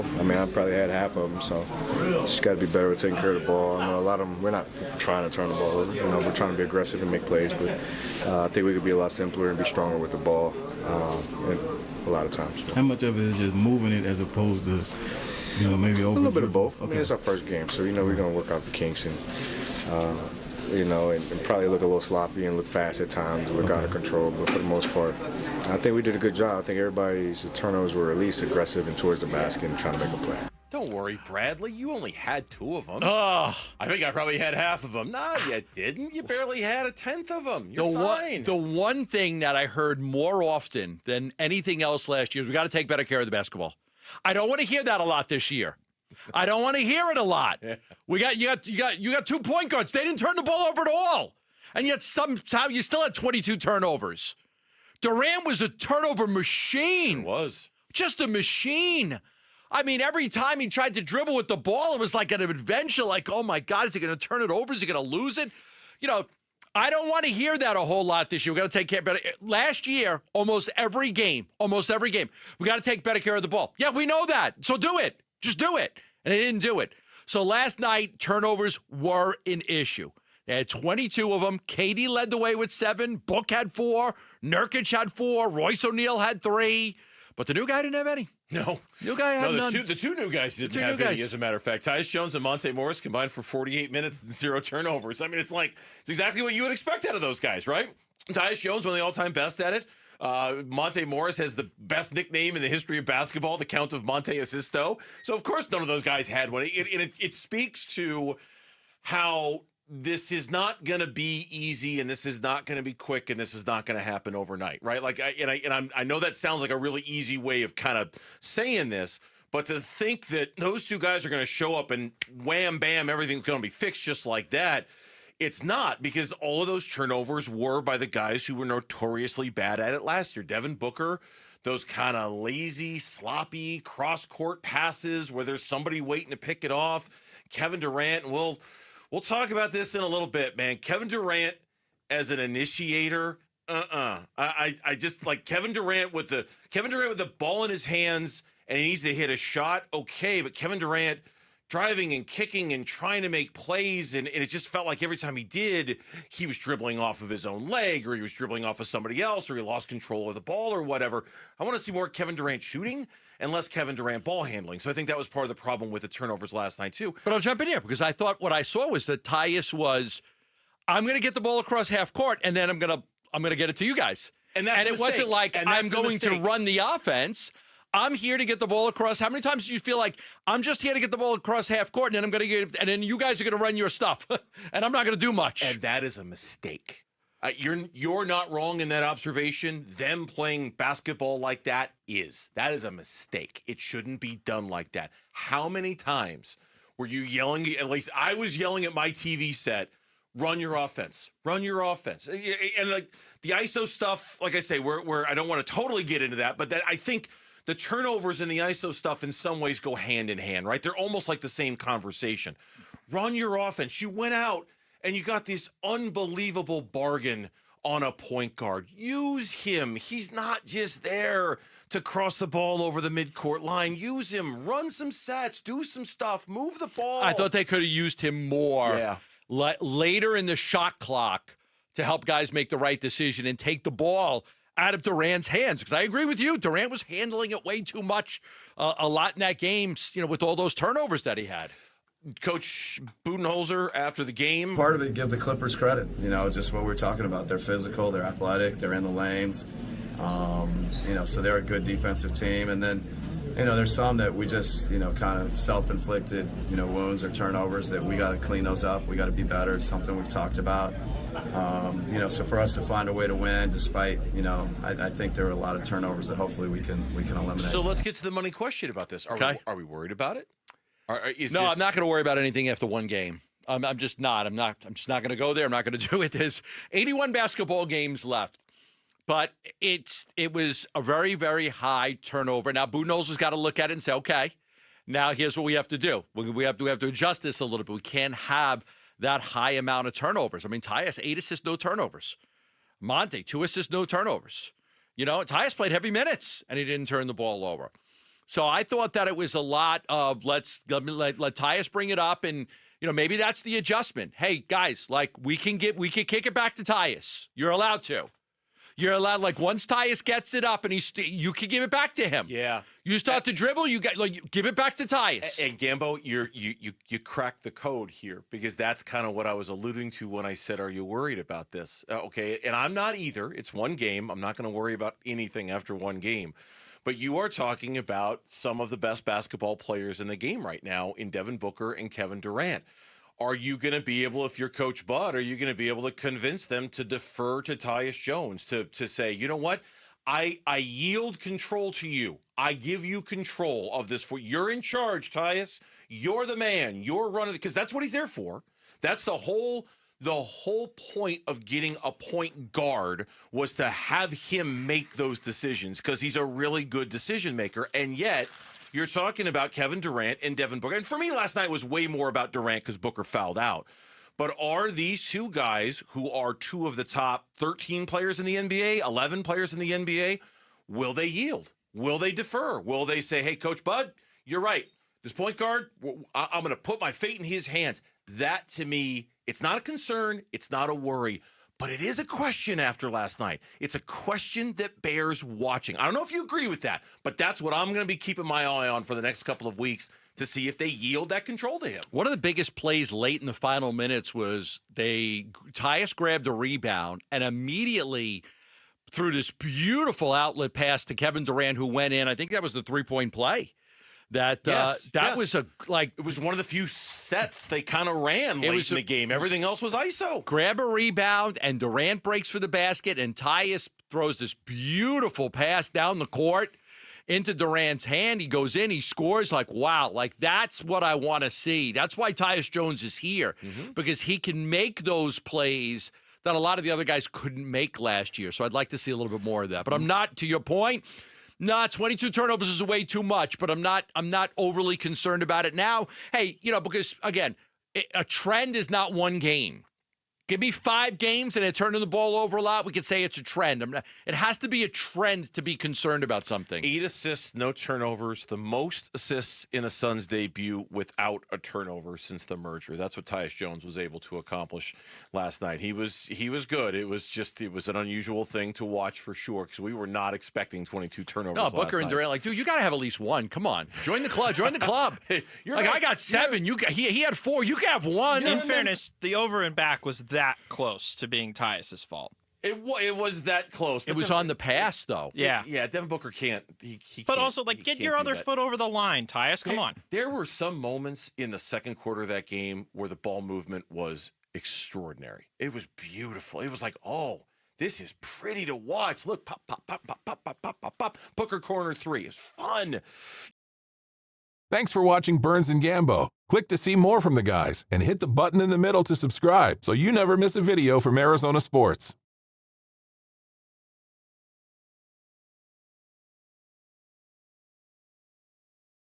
couple. I mean, I probably had half of them, so just got to be better with taking care of the ball. I know a lot of them, we're not trying to turn the ball over. We're trying to be aggressive and make plays, but I think we could be a lot simpler and be stronger with the ball and a lot of times. How much of it is just moving it as opposed to, maybe over? A little bit of both. Okay. I mean, it's our first game, so we're going to work out the kinks and and probably look a little sloppy and look fast at times, look out of control. But for the most part, I think we did a good job. I think everybody's turnovers were at least aggressive and towards the basket and trying to make a play. Don't worry, Bradley. You only had 2 of them. Oh, I think I probably had half of them. No, you didn't. You barely had a 10th of them. You're fine. The one thing that I heard more often than anything else last year is we got to take better care of the basketball. I don't want to hear that a lot this year. I don't want to hear it a lot. Yeah. You got 2 point guards. They didn't turn the ball over at all, and yet somehow you still had 22 turnovers. Durant was a turnover machine. It was just a machine. I mean, every time he tried to dribble with the ball, it was like an adventure. Like, oh my God, is he going to turn it over? Is he going to lose it? I don't want to hear that a whole lot this year. We got to take care. But last year, almost every game, we got to take better care of the ball. Yeah, we know that. So do it. Just do it. And they didn't do it. So last night, turnovers were an issue. They had 22 of them. Katie led the way with 7. Book had 4. Nurkic had 4. Royce O'Neal had 3. But the new guy didn't have any. No. New guy had none. The two new guys didn't have any, as a matter of fact. Tyus Jones and Monte Morris combined for 48 minutes and 0 turnovers. I mean, it's exactly what you would expect out of those guys, right? Tyus Jones, one of the all-time best at it. Monte Morris has the best nickname in the history of basketball, the Count of Monte Assisto. So, of course, none of those guys had one. It speaks to how this is not going to be easy, and this is not going to be quick, and this is not going to happen overnight, right? I know that sounds like a really easy way of kind of saying this, but to think that those 2 guys are going to show up and wham, bam, everything's going to be fixed just like that, it's not, because all of those turnovers were by the guys who were notoriously bad at it last year. Devin Booker, those kind of lazy, sloppy cross-court passes where there's somebody waiting to pick it off. Kevin Durant, and we'll talk about this in a little bit, man. Kevin Durant as an initiator, I just like Kevin Durant with the ball in his hands and he needs to hit a shot. Okay, but Kevin Durant driving and kicking and trying to make plays, and it just felt like every time he did, he was dribbling off of his own leg, or he was dribbling off of somebody else, or he lost control of the ball or whatever. I want to see more Kevin Durant shooting and less Kevin Durant ball handling. So I think that was part of the problem with the turnovers last night too. But I'll jump in here because I thought what I saw was that Tyus was, I'm going to get the ball across half court, and then I'm going to get it to you guys. And it wasn't like I'm going to run the offense. I'm here to get the ball across. How many times do you feel like I'm just here to get the ball across half court, and then I'm going to get, and then you guys are going to run your stuff, and I'm not going to do much? And that is a mistake. You're not wrong in that observation. Them playing basketball like that is a mistake. It shouldn't be done like that. How many times were you yelling? At least I was yelling at my TV set. Run your offense. Run your offense. And like the ISO stuff, like I say, where I don't want to totally get into that, but that I think the turnovers and the ISO stuff in some ways go hand in hand, right? They're almost like the same conversation. Run your offense. You went out and you got this unbelievable bargain on a point guard. Use him. He's not just there to cross the ball over the midcourt line. Use him. Run some sets. Do some stuff. Move the ball. I thought they could have used him more later in the shot clock to help guys make the right decision and take the ball out of Durant's hands, because I agree with you. Durant was handling it way too much, a lot in that game, with all those turnovers that he had. Coach Budenholzer, after the game. Part of it, give the Clippers credit. Just what we're talking about. They're physical, they're athletic, they're in the lanes. So they're a good defensive team. And then, there's some that we just, kind of self-inflicted, wounds or turnovers that we got to clean those up. We got to be better. It's something we've talked about. So for us to find a way to win, despite, I think there are a lot of turnovers that hopefully we can eliminate. So let's get to the money question about this. Are we worried about it? I'm not going to worry about anything after one game. I'm just not. I'm just not going to go there. I'm not going to do it. There's 81 basketball games left. But it was a very, very high turnover. Now, Budenholzer's got to look at it and say, okay, now here's what we have to do. We have to adjust this a little bit. We can't have that high amount of turnovers. I mean, Tyus, 8 assists, no turnovers. Monte, 2 assists, no turnovers. Tyus played heavy minutes, and he didn't turn the ball over. So I thought that it was a lot of let Tyus bring it up, and maybe that's the adjustment. Hey guys, like we can kick it back to Tyus. You're allowed to. You're allowed, like, once Tyus gets it up and you can give it back to him. Yeah. You start to dribble, you give it back to Tyus. And Gambo, you cracked the code here, because that's kind of what I was alluding to when I said, are you worried about this? Okay, and I'm not either. It's one game. I'm not going to worry about anything after one game. But you are talking about some of the best basketball players in the game right now in Devin Booker and Kevin Durant. Are you going to be able, if you're Coach Bud, are you going to be able to convince them to defer to Tyus Jones, to say, you know what, I yield control to you. I give you control of this. You're in charge, Tyus. You're the man. You're running, because that's what he's there for. That's the whole point of getting a point guard, was to have him make those decisions, because he's a really good decision maker. And yet, you're talking about Kevin Durant and Devin Booker. And for me, last night was way more about Durant because Booker fouled out. But are these two guys, who are two of the top 13 players in the NBA, 11 players in the NBA, will they yield? Will they defer? Will they say, hey, Coach Bud, you're right. This point guard, I'm going to put my fate in his hands. That, to me, it's not a concern. It's not a worry. But it is a question after last night. It's a question that bears watching. I don't know if you agree with that, but that's what I'm going to be keeping my eye on for the next couple of weeks, to see if they yield that control to him. One of the biggest plays late in the final minutes was Tyus grabbed a rebound and immediately threw this beautiful outlet pass to Kevin Durant, who went in. I think that was the three-point play. That was it was one of the few sets they kind of ran late in the game. Everything else was ISO. Grab a rebound, and Durant breaks for the basket, and Tyus throws this beautiful pass down the court into Durant's hand. He goes in, he scores. Like, wow, like that's what I want to see. That's why Tyus Jones is here, because he can make those plays that a lot of the other guys couldn't make last year. So I'd like to see a little bit more of that. But I'm not, to your point, 22 turnovers is way too much, but I'm not overly concerned about it now. Hey, because again, a trend is not one game. Give me 5 games and they're turning the ball over a lot, we could say it's a trend. It has to be a trend to be concerned about something. 8 assists, no turnovers. The most assists in a Suns debut without a turnover since the merger. That's what Tyus Jones was able to accomplish last night. He was good. It was an unusual thing to watch for sure, because we were not expecting 22 turnovers. No, Booker and Durant, like, dude, you got to have at least one. Come on, join the club. Join the club. Hey, like, right. I got 7. He had 4. You can have 1. In fairness, the over and back was that close to being Tyus's fault. It was that close. It was on the pass, though. Yeah. Yeah, Devin Booker can't. He but can't, also, like, get your other foot over the line, Tyus. Come on. There were some moments in the second quarter of that game where the ball movement was extraordinary. It was beautiful. It was like, oh, this is pretty to watch. Look, pop, pop, pop, pop, pop, pop, pop, pop, pop. Booker corner 3 is fun. Thanks for watching Burns and Gambo. Click to see more from the guys and hit the button in the middle to subscribe so you never miss a video from Arizona sports.